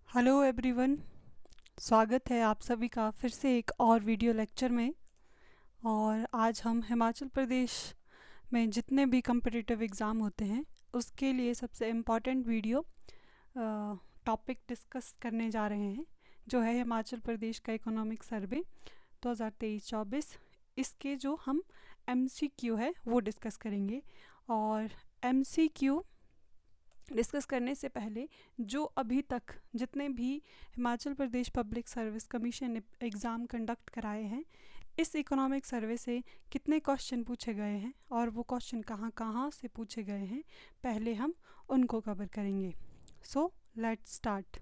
Hello everyone. स्वागत है आप सभी का फिर से एक और वीडियो लेक्चर में। और आज हम हिमाचल प्रदेश में जितने भी कम्पिटिटिव एग्ज़ाम होते हैं उसके लिए सबसे इम्पॉर्टेंट वीडियो टॉपिक डिस्कस करने जा रहे हैं, जो है हिमाचल प्रदेश का इकोनॉमिक सर्वे 2023-24। इसके जो हम एमसीक्यू है वो डिस्कस करेंगे। और एमसीक्यू डिस्कस करने से पहले जो अभी तक जितने भी Himachal Pradesh public service commission ने एग्ज़ाम कंडक्ट कराए हैं, इस इकोनॉमिक सर्वे से कितने क्वेश्चन पूछे गए हैं और वो क्वेश्चन कहाँ कहाँ से पूछे गए हैं, पहले हम उनको कवर करेंगे। So let's start.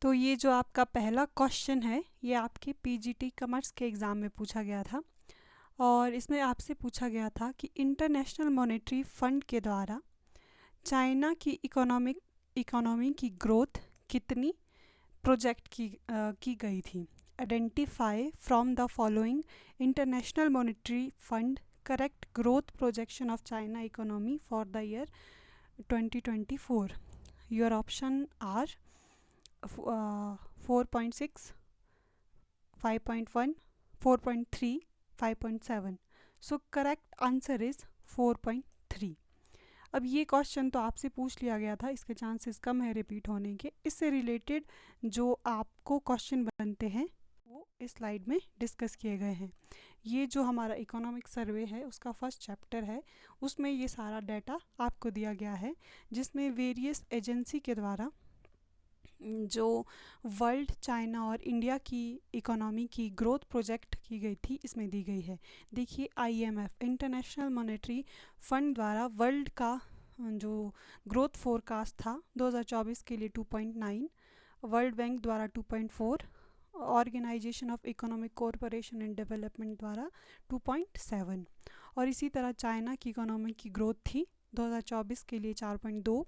तो ये जो आपका पहला क्वेश्चन है ये आपके पीजीटी कॉमर्स के एग्ज़ाम में पूछा गया था। और इसमें आपसे पूछा गया था कि इंटरनेशनल मॉनेटरी फंड के द्वारा चाइना की इकोनॉमी की ग्रोथ कितनी प्रोजेक्ट की गई थी। Identify from the following International monetary Fund correct growth projection of China economy for the year 2024। Your option are 4.6, 5.1, 4.3, 5.7। So correct answer is 4.3। अब ये क्वेश्चन तो आपसे पूछ लिया गया था, इसके चांसेस कम है रिपीट होने के। इससे रिलेटेड जो आपको क्वेश्चन बनते हैं वो इस स्लाइड में डिस्कस किए गए हैं। ये जो हमारा इकोनॉमिक सर्वे है उसका फर्स्ट चैप्टर है, उसमें ये सारा डाटा आपको दिया गया है, जिसमें वेरियस एजेंसी के द्वारा जो वर्ल्ड, चाइना और इंडिया की इकोनॉमी की ग्रोथ प्रोजेक्ट की गई थी इसमें दी गई है। देखिए, आईएमएफ इंटरनेशनल मॉनेटरी फंड द्वारा वर्ल्ड का जो ग्रोथ फोरकास्ट था 2024 के लिए 2.9, वर्ल्ड बैंक द्वारा 2.4, Organisation of Economic Cooperation and Development द्वारा 2.7। और इसी तरह चाइना की इकोनॉमी की ग्रोथ थी 2024 के लिए 4.2,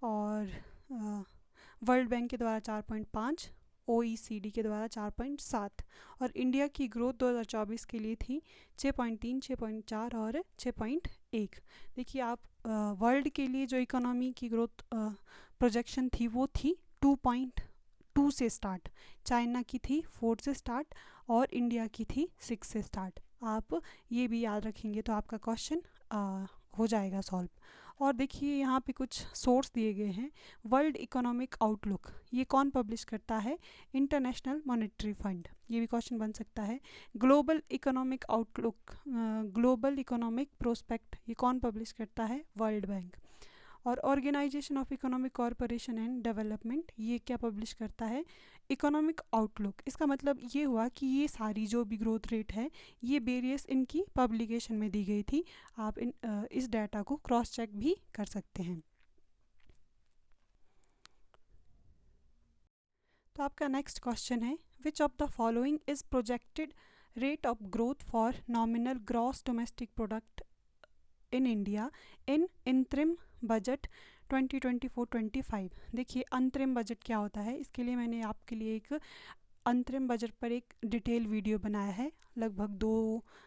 और वर्ल्ड बैंक के द्वारा 4.5, ओईसीडी के द्वारा 4.7। और इंडिया की ग्रोथ 2024 के लिए थी 6.3, 6.4 और 6.1। देखिए, आप वर्ल्ड के लिए जो इकोनॉमी की ग्रोथ प्रोजेक्शन थी वो थी 2.2 से स्टार्ट, चाइना की थी 4 से स्टार्ट और इंडिया की थी 6 से स्टार्ट। आप ये भी याद रखेंगे तो आपका क्वेश्चन हो जाएगा सॉल्व। और देखिए, यहाँ पे कुछ सोर्स दिए गए हैं। वर्ल्ड इकोनॉमिक आउटलुक ये कौन पब्लिश करता है? International monetary fund. ये भी क्वेश्चन बन सकता है। Global economic outlook, global economic prospect ये कौन पब्लिश करता है? World bank. और organisation of economic corporation and development ये क्या पब्लिश करता है? Economic outlook. इसका मतलब ये हुआ कि ये सारी जो भी ग्रोथ रेट है ये वेरियस इनकी पब्लिकेशन में दी गई थी। आप इस डाटा को क्रॉस चेक भी कर सकते हैं। तो आपका नेक्स्ट क्वेश्चन है, which of the following is projected rate of growth for nominal gross domestic product in India in interim budget 2024-25। देखिए, अंतरिम बजट क्या होता है, इसके लिए मैंने आपके लिए एक अंतरिम बजट पर एक डिटेल वीडियो बनाया है। लगभग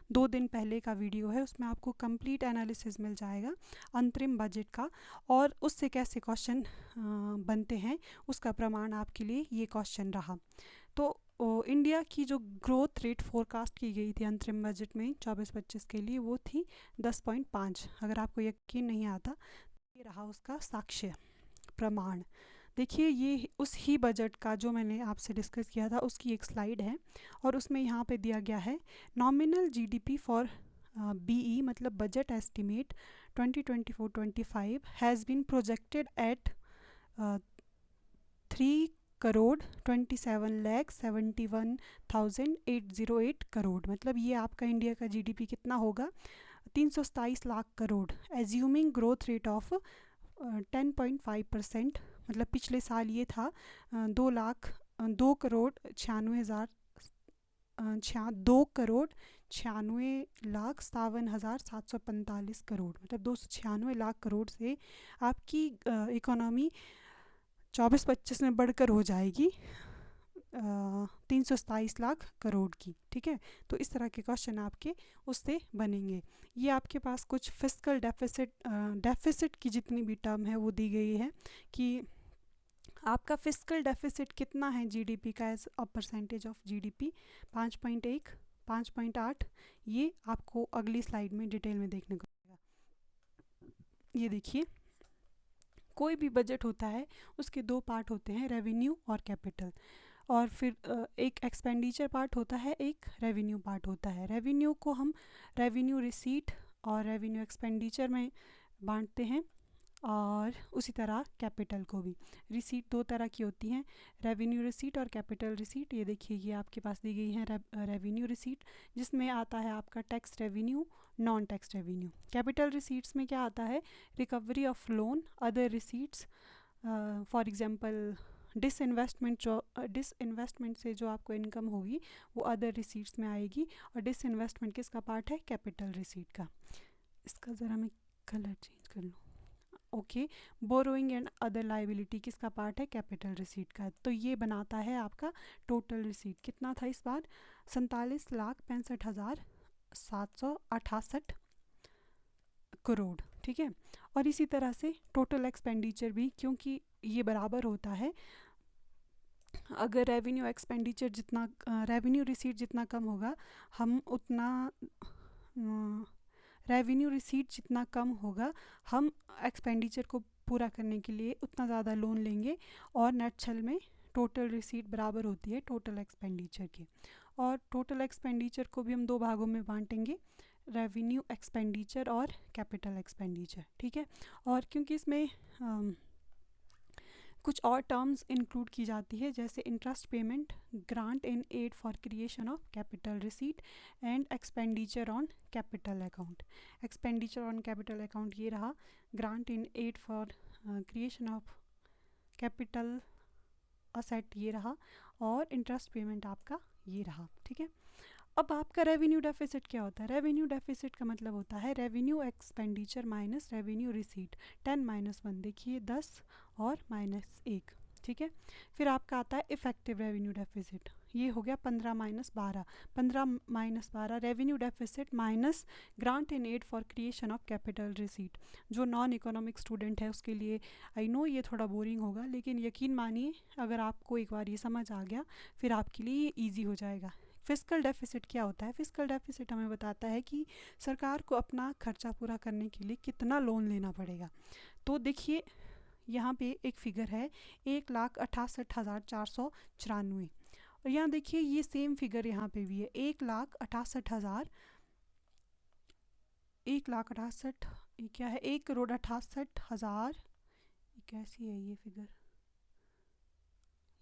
दो दिन पहले का वीडियो है, उसमें आपको कंप्लीट एनालिसिस मिल जाएगा अंतरिम बजट का और उससे कैसे क्वेश्चन बनते हैं, उसका प्रमाण आपके लिए ये क्वेश्चन रहा। तो इंडिया की जो ग्रोथ रेट फोरकास्ट की गई थी अंतरिम बजट में 24-25 के लिए वो थी 10.5। अगर आपको यकीन नहीं आता, ये रहा उसका साक्ष्य प्रमाण। देखिए, ये उस ही बजट का जो मैंने आपसे डिस्कस किया था उसकी एक स्लाइड है, और उसमें यहाँ पे दिया गया है नॉमिनल जीडीपी फॉर बीई मतलब budget estimate 2024-25 has been projected at 3,27,71,808 crore. मतलब ये आपका इंडिया का जीडीपी कितना होगा? 327 lakh crore, assuming growth rate of 10.5%। मतलब पिछले साल ये था 2,96,57,745 करोड़। मतलब 296 लाख करोड़ से आपकी इकोनॉमी 24-25 में बढ़कर हो जाएगी 327 लाख करोड़ की। ठीक है, तो इस तरह के क्वेश्चन आपके उससे बनेंगे। ये आपके पास कुछ फिस्कल डेफिसिट की जितनी भी टर्म है वो दी गई है कि आपका फिस्कल डेफिसिट कितना है जीडीपी का as a percentage of GDP, 5.1, 5.8। ये आपको अगली स्लाइड में डिटेल में देखने को मिलेगा। ये देखिए, कोई भी बजट होता है उसके दो पार्ट होते हैं, रेवेन्यू और कैपिटल, और फिर एक एक्सपेंडिचर पार्ट होता है, एक रेवेन्यू पार्ट होता है। रेवेन्यू को हम रेवेन्यू रिसीट और रेवेन्यू एक्सपेंडिचर में बांटते हैं, और उसी तरह कैपिटल को भी। रिसीट दो तरह की होती हैं, रेवेन्यू रिसीट और कैपिटल रिसीट। ये देखिए, ये आपके पास दी गई है रेवेन्यू रिसीट, जिसमें आता है आपका tax revenue, non tax revenue. Capital receipts में क्या आता है, recovery of loan, other receipts, for example disinvestment से जो आपको इनकम होगी वो अदर रिसीट्स में आएगी। और डिसइन्वेस्टमेंट किसका पार्ट है, कैपिटल रिसीट का। इसका ज़रा मैं कलर चेंज कर लूँ। Okay, borrowing and other liability किसका पार्ट है, कैपिटल रिसीट का। तो ये बनाता है आपका टोटल रिसीट। कितना था इस बार, 47,65,768 करोड़। ठीक है, और इसी तरह से टोटल एक्सपेंडिचर भी, क्योंकि ये बराबर होता है, अगर रेवेन्यू एक्सपेंडिचर जितना रेवेन्यू रिसीट जितना कम होगा, हम उतना रेवेन्यू रिसीट जितना कम होगा हम एक्सपेंडिचर को पूरा करने के लिए उतना ज़्यादा लोन लेंगे, और नटशेल में टोटल रिसीट बराबर होती है टोटल एक्सपेंडिचर के। और टोटल एक्सपेंडिचर को भी हम दो भागों में बांटेंगे, रेवेन्यू एक्सपेंडिचर और कैपिटल एक्सपेंडिचर। ठीक है, और क्योंकि इसमें कुछ और टर्म्स इंक्लूड की जाती है, जैसे interest payment, grant in aid for creation of capital receipt and expenditure on capital account. Expenditure on capital account ये रहा, grant in aid for creation of capital asset ये रहा, और इंटरेस्ट पेमेंट आपका ये रहा। ठीक है, अब आपका रेवेन्यू डेफिसिट क्या होता है, रेवेन्यू डेफिसिट का मतलब होता है revenue expenditure minus revenue receipt, 10-1। देखिए 10 और -1। ठीक है, फिर आपका आता है इफेक्टिव रेवेन्यू डेफिसिट, ये हो गया 15-12। 15-12 revenue deficit minus grant in aid for creation of capital receipt. जो नॉन इकोनॉमिक स्टूडेंट है उसके लिए आई नो ये थोड़ा बोरिंग होगा, लेकिन यकीन मानिए अगर आपको एक बार ये समझ आ गया फिर आपके लिए ये ईजी हो जाएगा। फिस्कल डेफिसिट क्या होता है, फिस्कल डेफिसिट हमें बताता है कि सरकार को अपना खर्चा पूरा करने के लिए कितना लोन लेना पड़ेगा। तो देखिए यहाँ पे एक फिगर है 1,68,494, और यहाँ देखिए ये सेम फिगर यहाँ पे भी है 1,68,000, 1,68,000, ये क्या है 1,68,000, कैसी है ये फिगर,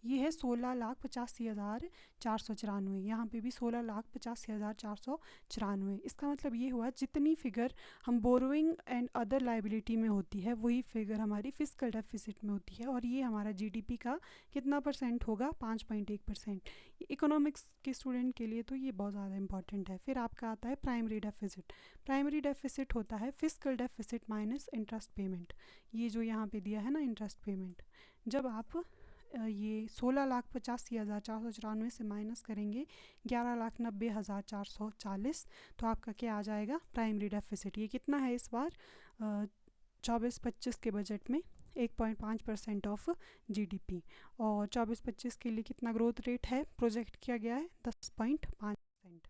ये है 16,85,494। यहाँ पे भी 16,85,494। इसका मतलब ये हुआ जितनी फिगर हम बोरोइंग एंड अदर लाइबिलिटी में होती है वही फिगर हमारी फिस्कल डेफिसिट में होती है, और ये हमारा जीडीपी का कितना परसेंट होगा, 5.1%। इकोनॉमिक्स के स्टूडेंट के लिए तो ये बहुत ज़्यादा इंपॉर्टेंट है। फिर आपका आता है प्राइमरी डेफिसिट। प्राइमरी डेफिसिट होता है fiscal deficit minus interest payment. ये जो यहाँ पे दिया है ना इंटरेस्ट पेमेंट, जब आप ये 16,85,494 से माइनस करेंगे 11,90,440, तो आपका क्या आ जाएगा, प्राइमरी डेफिसिट। ये कितना है इस बार 24-25 के बजट में 1.5% ऑफ जीडीपी, और 24-25 के लिए कितना ग्रोथ रेट है प्रोजेक्ट किया गया है, 10.5%।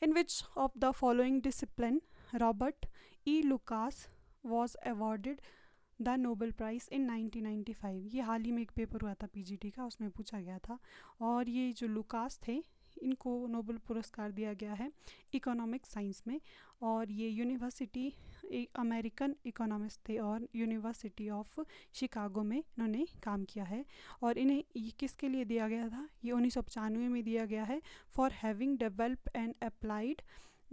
In which of the following discipline Robert E Lucas was awarded the Nobel prize in 1995। ये हाल ही में एक पेपर हुआ था पीजीटी का, उसमें पूछा गया था, और ये जो लुकास थे इनको नोबेल पुरस्कार दिया गया है इकोनॉमिक साइंस में, और ये यूनिवर्सिटी अमेरिकन इकोनॉमिस्ट थे और यूनिवर्सिटी ऑफ शिकागो में इन्होंने काम किया है। और इन्हें ये किसके लिए दिया गया था, ये 1995 में दिया गया है, for having develop and applied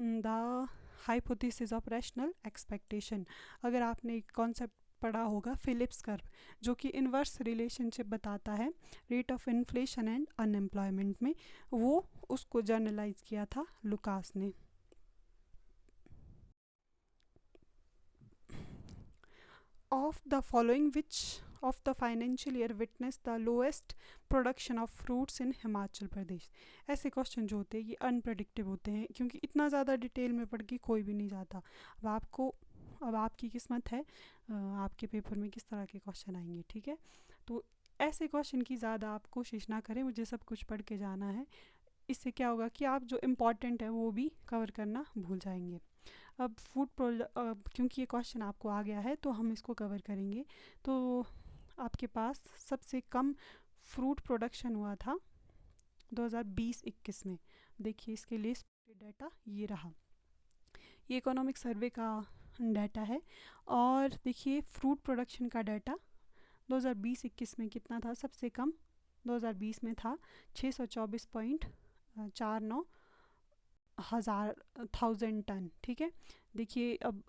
the hypothesis of rational expectation. अगर आपने कॉन्सेप्ट पढ़ा होगा फिलिप्स कर्व, जो कि इन्वर्स रिलेशनशिप बताता है rate of inflation and unemployment में, वो उसको जर्नलाइज किया था लुकास ने। Of the following which of the financial year witnessed the lowest production of fruits in Himachal Pradesh. ऐसे क्वेश्चन जो होते हैं ये अनप्रडिक्टेबल होते हैं, क्योंकि इतना ज़्यादा डिटेल में पढ़ के कोई भी नहीं जाता। अब आपकी किस्मत है आपके पेपर में किस तरह के क्वेश्चन आएंगे, ठीक है। तो ऐसे क्वेश्चन की ज़्यादा आप कोशिश ना करें, मुझे सब कुछ पढ़ के जाना है। इससे क्या होगा कि आप जो इम्पॉर्टेंट है वो भी कवर करना भूल जाएंगे। अब क्योंकि ये क्वेश्चन आपको आ गया है तो हम इसको कवर करेंगे। तो आपके पास सबसे कम फ्रूट प्रोडक्शन हुआ था 2020-21 में। देखिए इसके लिए डाटा ये रहा, ये इकोनॉमिक सर्वे का डाटा है। और देखिए फ्रूट प्रोडक्शन का डाटा 2020-21 में कितना था, सबसे कम 2020 में था 624.49 थाउजेंड टन, ठीक है। देखिए अब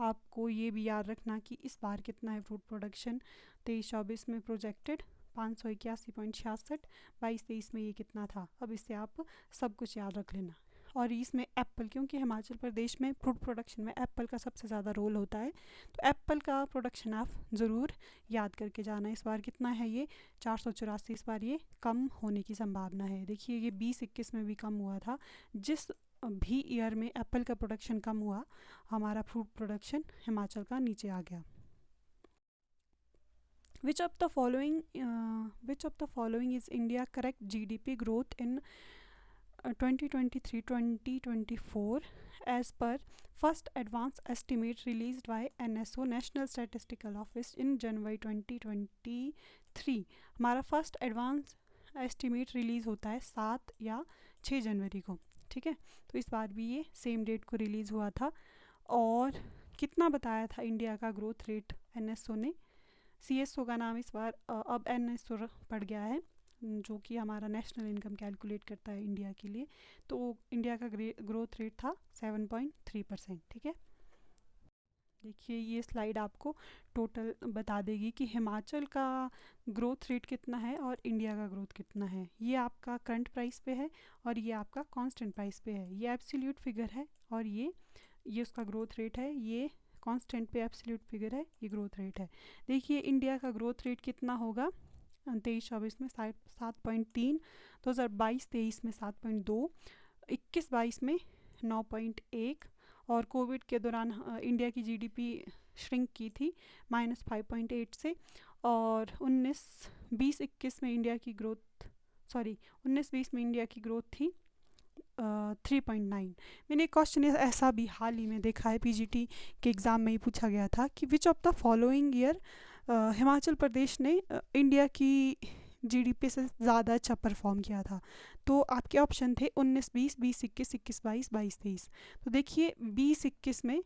आपको ये भी याद रखना कि इस बार कितना है फ्रूट प्रोडक्शन, 23-24 में प्रोजेक्टेड 581.66, 22-23 में ये कितना था। अब इससे आप सब कुछ याद रख लेना। और इसमें एप्पल, क्योंकि हिमाचल प्रदेश में फ्रूट प्रोडक्शन में एप्पल का सबसे ज़्यादा रोल होता है, तो एप्पल का प्रोडक्शन आप ज़रूर याद करके जाना। इस बार कितना है ये 484, इस बार ये कम होने की संभावना है। देखिए ये 20-21 में भी कम हुआ था। जिस भी ईयर में एप्पल का प्रोडक्शन कम हुआ, हमारा फ्रूट प्रोडक्शन हिमाचल का नीचे आ गया। Which of the following is India correct GDP growth in 2023-2024 as per first advance estimate released by NSO National Statistical Office in January 2023। हमारा फर्स्ट एडवांस एस्टिमेट रिलीज़ होता है 7 या 6 जनवरी को, ठीक है। तो इस बार भी ये सेम डेट को रिलीज़ हुआ था। और कितना बताया था इंडिया का ग्रोथ रेट NSO ने। CSO का नाम इस बार अब NSO पड़ गया है, जो कि हमारा नेशनल इनकम कैलकुलेट करता है इंडिया के लिए। तो इंडिया का ग्रोथ रेट था 7.3%, ठीक है। देखिए ये स्लाइड आपको टोटल बता देगी कि हिमाचल का ग्रोथ रेट कितना है और इंडिया का ग्रोथ कितना है। ये आपका करंट प्राइस पे है और ये आपका कांस्टेंट प्राइस पे है। ये एब्सोल्यूट फिगर है और ये उसका ग्रोथ रेट है। ये कांस्टेंट पे एब्सोल्यूट फिगर है, ये ग्रोथ रेट है। देखिए इंडिया का ग्रोथ रेट कितना होगा 23-24 में 7.3, 2022-23 में 7.2, 21-22 में 9.1, और कोविड के दौरान इंडिया की GDP श्रिंक की थी -5.8 से। और 19-20-21 में इंडिया की ग्रोथ 19-20 में इंडिया की ग्रोथ थी 3.9। मैंने एक क्वेश्चन ऐसा भी हाल ही में देखा है, PGT के एग्ज़ाम में ही पूछा गया था कि which of the following year Himachal Pradesh ने इंडिया की GDP से ज़्यादा अच्छा परफॉर्म किया था। तो आपके ऑप्शन थे 19-20, 20-21, 21-22, 22-23। तो देखिए 20-21 में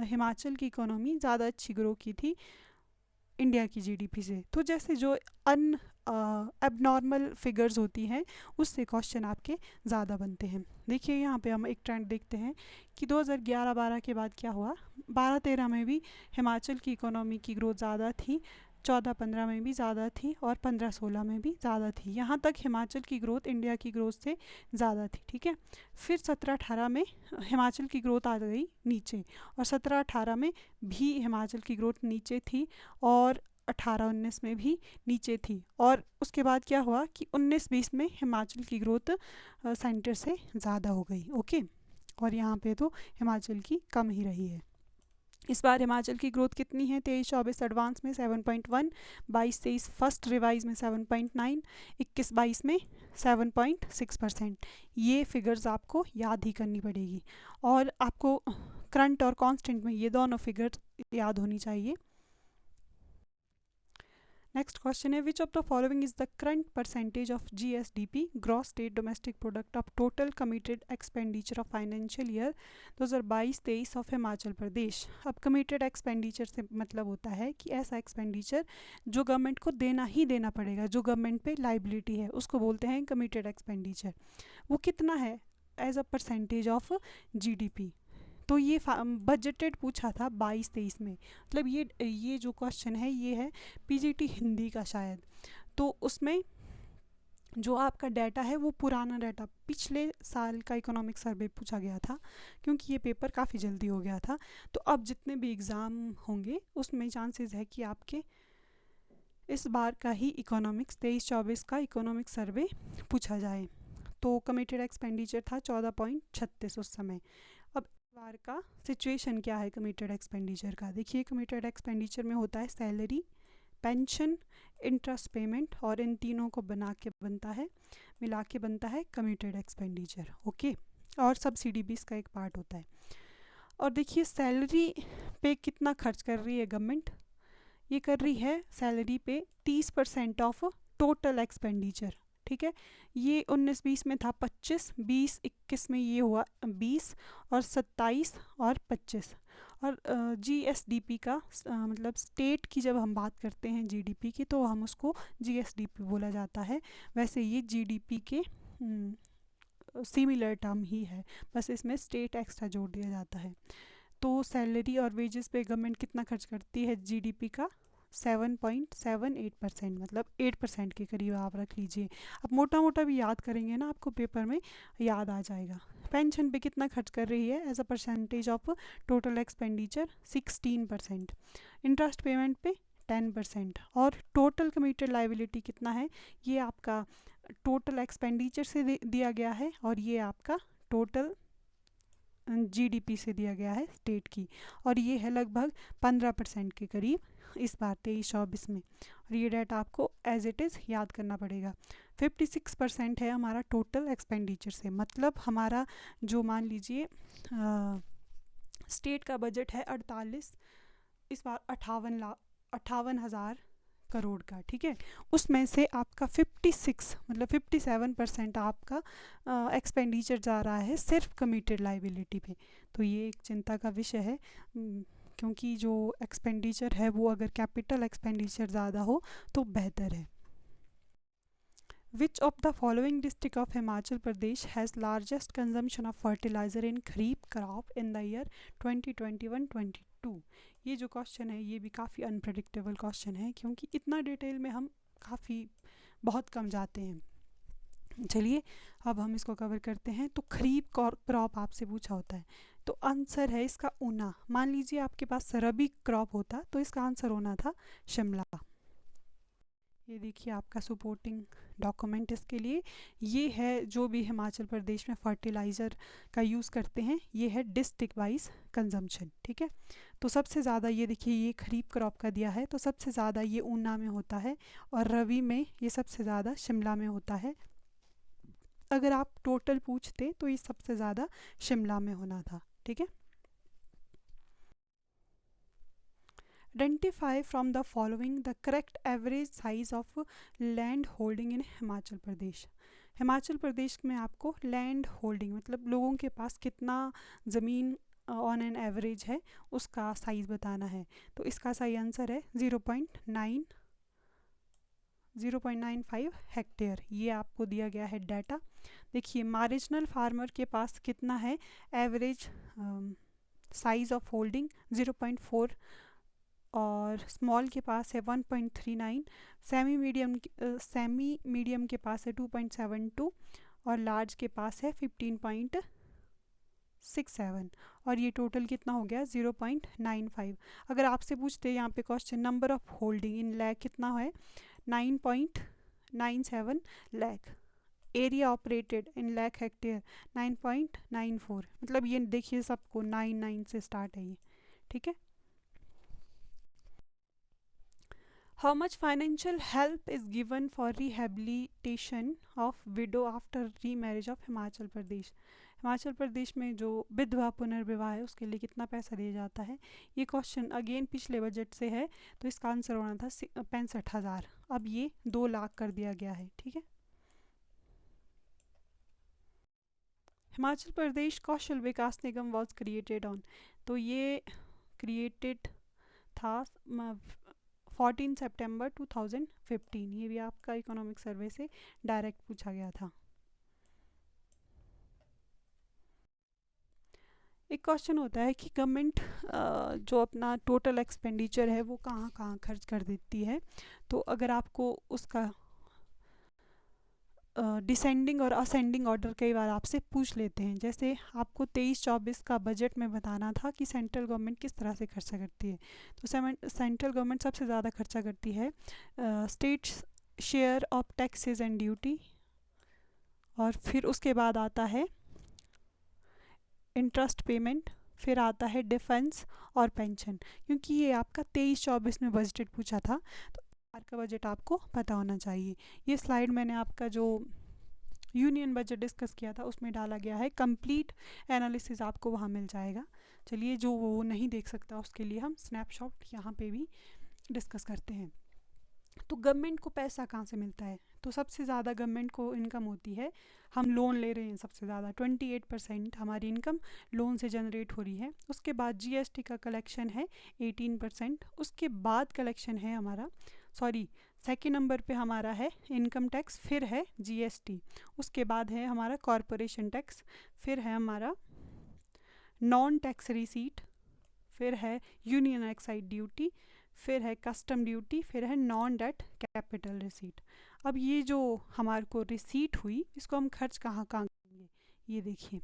हिमाचल की इकोनॉमी ज़्यादा अच्छी ग्रो की थी इंडिया की GDP से। तो जैसे जो एबनॉर्मल फिगर्स होती हैं उससे क्वेश्चन आपके ज़्यादा बनते हैं। देखिए यहाँ पे हम एक ट्रेंड देखते हैं कि 2011-12 के बाद क्या हुआ। 12-13 में भी हिमाचल की इकोनॉमी की ग्रोथ ज़्यादा थी, 14-15 में भी ज़्यादा थी और 15-16 में भी ज़्यादा थी। यहाँ तक हिमाचल की ग्रोथ इंडिया की ग्रोथ से ज़्यादा थी, ठीक है। फिर 17-18 में हिमाचल की ग्रोथ आ गई नीचे, और 17-18 में भी हिमाचल की ग्रोथ नीचे थी, और 18-19 में भी नीचे थी। और उसके बाद क्या हुआ कि 19-20 में हिमाचल की ग्रोथ सेंटर से ज़्यादा हो गई, ओके। और यहाँ पे तो हिमाचल की कम ही रही है। इस बार हिमाचल की ग्रोथ कितनी है 23-24 एडवांस में 7.1, 22-23 फर्स्ट रिवाइज में 7.9, 21-22 में 7.6%। ये फिगर्स आपको याद ही करनी पड़ेगी, और आपको करंट और कांस्टेंट में ये दोनों फिगर्स याद होनी चाहिए। नेक्स्ट क्वेश्चन है which of the following is the current percentage of GSDP gross state domestic product of total committed expenditure of financial year 2022-23 of Himachal Pradesh. अब कमिटेड एक्सपेंडिचर से मतलब होता है कि ऐसा एक्सपेंडिचर जो गवर्नमेंट को देना ही देना पड़ेगा, जो गवर्नमेंट पे लाइबिलिटी है, उसको बोलते हैं कमिटेड एक्सपेंडिचर। वो कितना है as a percentage of GDP। तो ये बजटेड पूछा था 22-23 में, मतलब ये जो क्वेश्चन है ये है PGT हिंदी का शायद। तो उसमें जो आपका डाटा है वो पुराना डाटा, पिछले साल का इकोनॉमिक सर्वे पूछा गया था, क्योंकि ये पेपर काफ़ी जल्दी हो गया था। तो अब जितने भी एग्ज़ाम होंगे उसमें चांसेस है कि आपके इस बार का ही इकोनॉमिक्स 23-24 का इकोनॉमिक सर्वे पूछा जाए। तो कमिटेड एक्सपेंडिचर था 14.36 उस समय। अब इस बार का सिचुएशन क्या है कमिटेड एक्सपेंडिचर का? देखिए, कमिटेड एक्सपेंडिचर में होता है सैलरी, पेंशन, इंटरेस्ट पेमेंट, और इन तीनों को मिला के बनता है कमिटेड एक्सपेंडिचर। ओके, और सब्सिडी भी इसका एक पार्ट होता है। और देखिए, सैलरी पे कितना खर्च कर रही है गवर्नमेंट? ये कर रही है सैलरी पे 30% ऑफ टोटल एक्सपेंडिचर। ठीक है, ये 19-20 में था 25, 20-21 में ये हुआ 20, और 27 और 25। और जीएसडीपी का मतलब स्टेट की जब हम बात करते हैं जीडीपी की, तो हम उसको जीएसडीपी बोला जाता है। वैसे ये जीडीपी के सिमिलर टर्म ही है, बस इसमें स्टेट एक्स्ट्रा जोड़ दिया जाता है। तो सैलरी और वेजेस पे गवर्नमेंट कितना खर्च करती है जीडीपी का? 7.78%, मतलब 8% के करीब आप रख लीजिए। अब मोटा मोटा भी याद करेंगे ना, आपको पेपर में याद आ जाएगा। पेंशन पे कितना खर्च कर रही है as a percentage of total expenditure? 16%। Interest payment पे 10%। और टोटल कमिटेड लाइबिलिटी कितना है? ये आपका टोटल एक्सपेंडिचर से दिया गया है, और ये आपका टोटल जीडीपी से दिया गया है स्टेट की, और ये है लगभग 15% के करीब इस बार 23-24 में। और ये डाटा आपको एज इट इज़ याद करना पड़ेगा। 56% है हमारा टोटल एक्सपेंडिचर से, मतलब हमारा जो मान लीजिए स्टेट का बजट है 48, इस बार 58,000 करोड़ का। ठीक है, उसमें से आपका 56 मतलब 57% आपका एक्सपेंडिचर जा रहा है सिर्फ कमिटेड लाइबिलिटी पे। तो ये एक चिंता का विषय है, क्योंकि जो एक्सपेंडिचर है वो अगर कैपिटल एक्सपेंडिचर ज़्यादा हो तो बेहतर है। Which of the following district of Himachal Pradesh has largest consumption of fertilizer in kharif crop in the year 2021-22? ये जो क्वेश्चन है ये भी काफ़ी अनप्रेडिक्टेबल क्वेश्चन है, क्योंकि इतना डिटेल में हम बहुत कम जाते हैं। चलिए अब हम इसको कवर करते हैं। तो खरीफ क्रॉप आपसे पूछा होता है, तो आंसर है इसका ऊना। मान लीजिए आपके पास रबी क्रॉप होता तो इसका आंसर होना था शिमला। ये देखिए आपका सपोर्टिंग डॉक्यूमेंट इसके लिए, ये है जो भी हिमाचल प्रदेश में फर्टिलाइज़र का यूज़ करते हैं, ये है डिस्ट्रिक्ट वाइज कंजम्पशन। ठीक है, तो सबसे ज़्यादा ये देखिए ये खरीफ क्रॉप का दिया है, तो सबसे ज़्यादा ये ऊना में होता है, और रबी में ये सबसे ज़्यादा शिमला में होता है। अगर आप टोटल पूछते तो ये सबसे ज़्यादा शिमला में होना था। ठीक है, Identify from the following the correct average size of land holding in Himachal प्रदेश। हिमाचल प्रदेश में आपको लैंड होल्डिंग मतलब लोगों के पास कितना ज़मीन ऑन एन एवरेज है उसका साइज़ बताना है। तो इसका सही आंसर है 0.95 हेक्टेयर। ये आपको दिया गया है डाटा। देखिए मार्जिनल फार्मर के पास कितना है एवरेज साइज़ ऑफ होल्डिंग 0.4, और स्मॉल के पास है 1.39, सेमी मीडियम के पास है 2.72, और लार्ज के पास है 15.67, और ये टोटल कितना हो गया 0.95। अगर आपसे पूछते हैं यहाँ पे question number of holding in lakh कितना है 9.97 lakh, area operated in lakh hectare 9.94, मतलब ये देखिए सबको 99 से स्टार्ट है ये। ठीक है, How much financial help is given for rehabilitation of widow after remarriage of Himachal Pradesh? Himachal Pradesh में जो विधवा पुनर्विवाह है उसके लिए कितना पैसा दिया जाता है? ये क्वेश्चन अगेन पिछले बजट से है, तो इसका आंसर होना था 65,000। अब ये 2 लाख कर दिया गया है। ठीक है, हिमाचल प्रदेश कौशल विकास निगम वॉज क्रिएटेड ऑन, तो ये क्रिएटेड था 14 सितंबर 2015। ये भी आपका इकोनॉमिक सर्वे से डायरेक्ट पूछा गया था। एक क्वेश्चन होता है कि गवर्नमेंट जो अपना टोटल एक्सपेंडिचर है वो कहाँ कहाँ खर्च कर देती है। तो अगर आपको उसका डिसेंडिंग और असेंडिंग ऑर्डर कई बार आपसे पूछ लेते हैं। जैसे आपको 23-24 का बजट में बताना था कि सेंट्रल गवर्नमेंट किस तरह से खर्चा करती है, तो सेंट्रल गवर्नमेंट सबसे ज़्यादा खर्चा करती है state share of taxes and duty, और फिर उसके बाद आता है इंटरेस्ट पेमेंट, फिर आता है डिफेंस और पेंशन। क्योंकि ये आपका 23-24 में बजट पूछा था, तो बार का बजट आपको पता होना चाहिए। ये स्लाइड मैंने आपका जो यूनियन बजट डिस्कस किया था उसमें डाला गया है, कंप्लीट एनालिसिस आपको वहाँ मिल जाएगा। चलिए, जो वो नहीं देख सकता उसके लिए हम स्नैपशॉट यहाँ पे भी डिस्कस करते हैं। तो गवर्नमेंट को पैसा कहाँ से मिलता है? तो सबसे ज़्यादा गवर्नमेंट को इनकम होती है, हम लोन ले रहे हैं सबसे ज़्यादा, 28% हमारी इनकम लोन से जनरेट हो रही है। उसके बाद जीएसटी का कलेक्शन है 18%। उसके बाद कलेक्शन है हमारा, सेकेंड नंबर पे हमारा है इनकम टैक्स, फिर है जीएसटी, उसके बाद है हमारा कॉरपोरेशन टैक्स, फिर है हमारा नॉन टैक्स रिसीट, फिर है यूनियन एक्साइज ड्यूटी, फिर है कस्टम ड्यूटी, फिर है नॉन डेट कैपिटल रिसीट। अब ये जो हमारे को रिसीट हुई, इसको हम खर्च कहाँ कहाँ करेंगे, ये देखिए।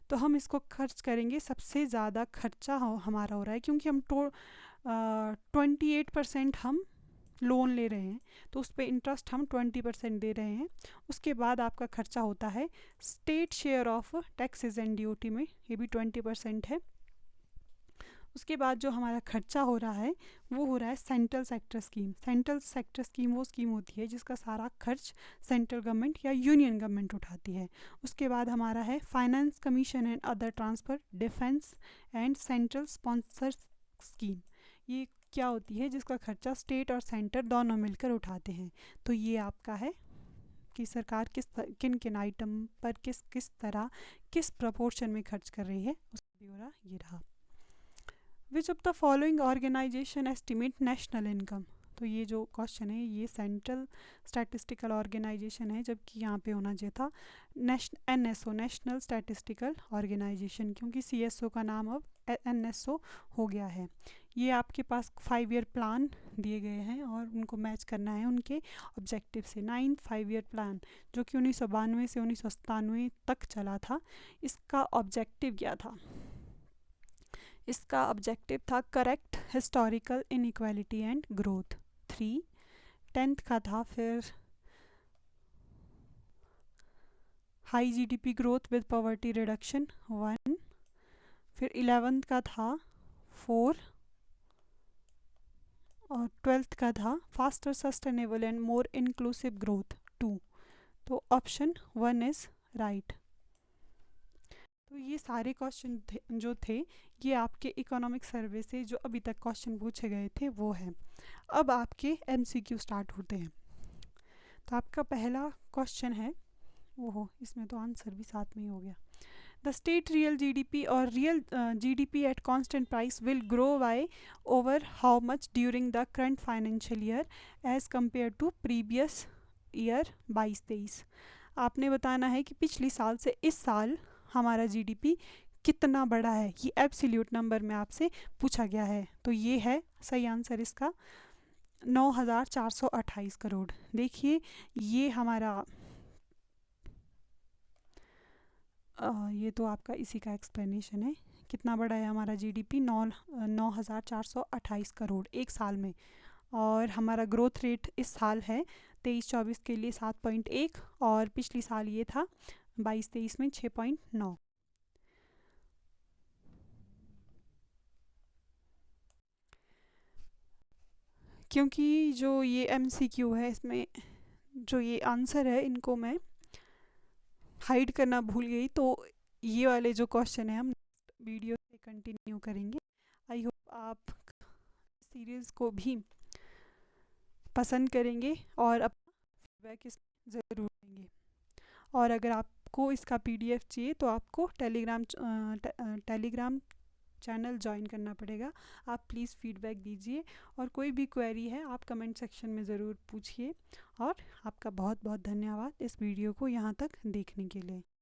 तो हम इसको खर्च करेंगे, सबसे ज़्यादा खर्चा हमारा हो रहा है क्योंकि हम 28% हम लोन ले रहे हैं, तो उस पर इंटरेस्ट हम 20% दे रहे हैं। उसके बाद आपका खर्चा होता है state share of taxes and duty में, ये भी 20% है। उसके बाद जो हमारा खर्चा हो रहा है वो हो रहा है central sector scheme. Central sector scheme वो स्कीम होती है जिसका सारा खर्च सेंट्रल गवर्नमेंट या यूनियन गवर्नमेंट उठाती है। उसके बाद हमारा है finance commission and other transfer, defence and central sponsor scheme. ये क्या होती है? जिसका खर्चा स्टेट और सेंटर दोनों मिलकर उठाते हैं। तो ये आपका है कि सरकार किन किन आइटम पर किस तरह किस प्रपोर्शन में खर्च कर रही है, उसका ब्यौरा ये रहा। Which of the following organisation estimate national income? तो ये जो क्वेश्चन है ये सेंट्रल स्टैटिस्टिकल ऑर्गेनाइजेशन है, जबकि यहाँ पे होना चाहिए था NSO, नेशनल स्टैटिस्टिकल ऑर्गेनाइजेशन, क्योंकि CSO का नाम अब NSO हो गया है। ये आपके पास 5 ईयर प्लान दिए गए हैं और उनको मैच करना है उनके ऑब्जेक्टिव से। 9th 5 ईयर प्लान जो कि 1992 से 1997 तक चला था, इसका ऑब्जेक्टिव क्या था? इसका ऑब्जेक्टिव था correct historical inequality and growth 3। 10th का था फिर high GDP growth with poverty reduction 1। फिर 11th का था 4 और 12th का था faster sustainable and more inclusive growth 2। तो ऑप्शन 1 इज़ राइट। तो ये सारे क्वेश्चन जो थे ये आपके इकोनॉमिक सर्वे से जो अभी तक क्वेश्चन पूछे गए थे वो हैं। अब आपके MCQ स्टार्ट होते हैं। तो आपका पहला क्वेश्चन है, ओहो इसमें तो आंसर भी साथ में ही हो गया। द स्टेट रियल GDP और real GDP at constant price will grow by over how much during the current financial year as compare to previous year 22-23। आपने बताना है कि पिछली साल से इस साल हमारा GDP कितना बड़ा है। ये एब्सोल्यूट नंबर में आपसे पूछा गया है। तो ये है सही आंसर इसका 9,428 करोड़। देखिए ये हमारा ये तो आपका इसी का एक्सप्लेनेशन है, कितना बड़ा है हमारा GDP 9,428 करोड़ एक साल में। और हमारा ग्रोथ रेट इस साल है 23-24 के लिए 7.1 और पिछली साल ये था 22-23 में 6.9। क्योंकि जो ये MCQ है इसमें जो ये आंसर है इनको मैं हाइड करना भूल गई, तो ये वाले जो क्वेश्चन है हम वीडियो से कंटिन्यू करेंगे। आई होप आप सीरीज़ को भी पसंद करेंगे और अपना फीडबैक इसमें ज़रूर देंगे। और अगर आपको इसका PDF चाहिए तो आपको टेलीग्राम चैनल ज्वाइन करना पड़ेगा। आप प्लीज़ फीडबैक दीजिए और कोई भी क्वेरी है आप कमेंट सेक्शन में ज़रूर पूछिए। और आपका बहुत बहुत धन्यवाद इस वीडियो को यहाँ तक देखने के लिए।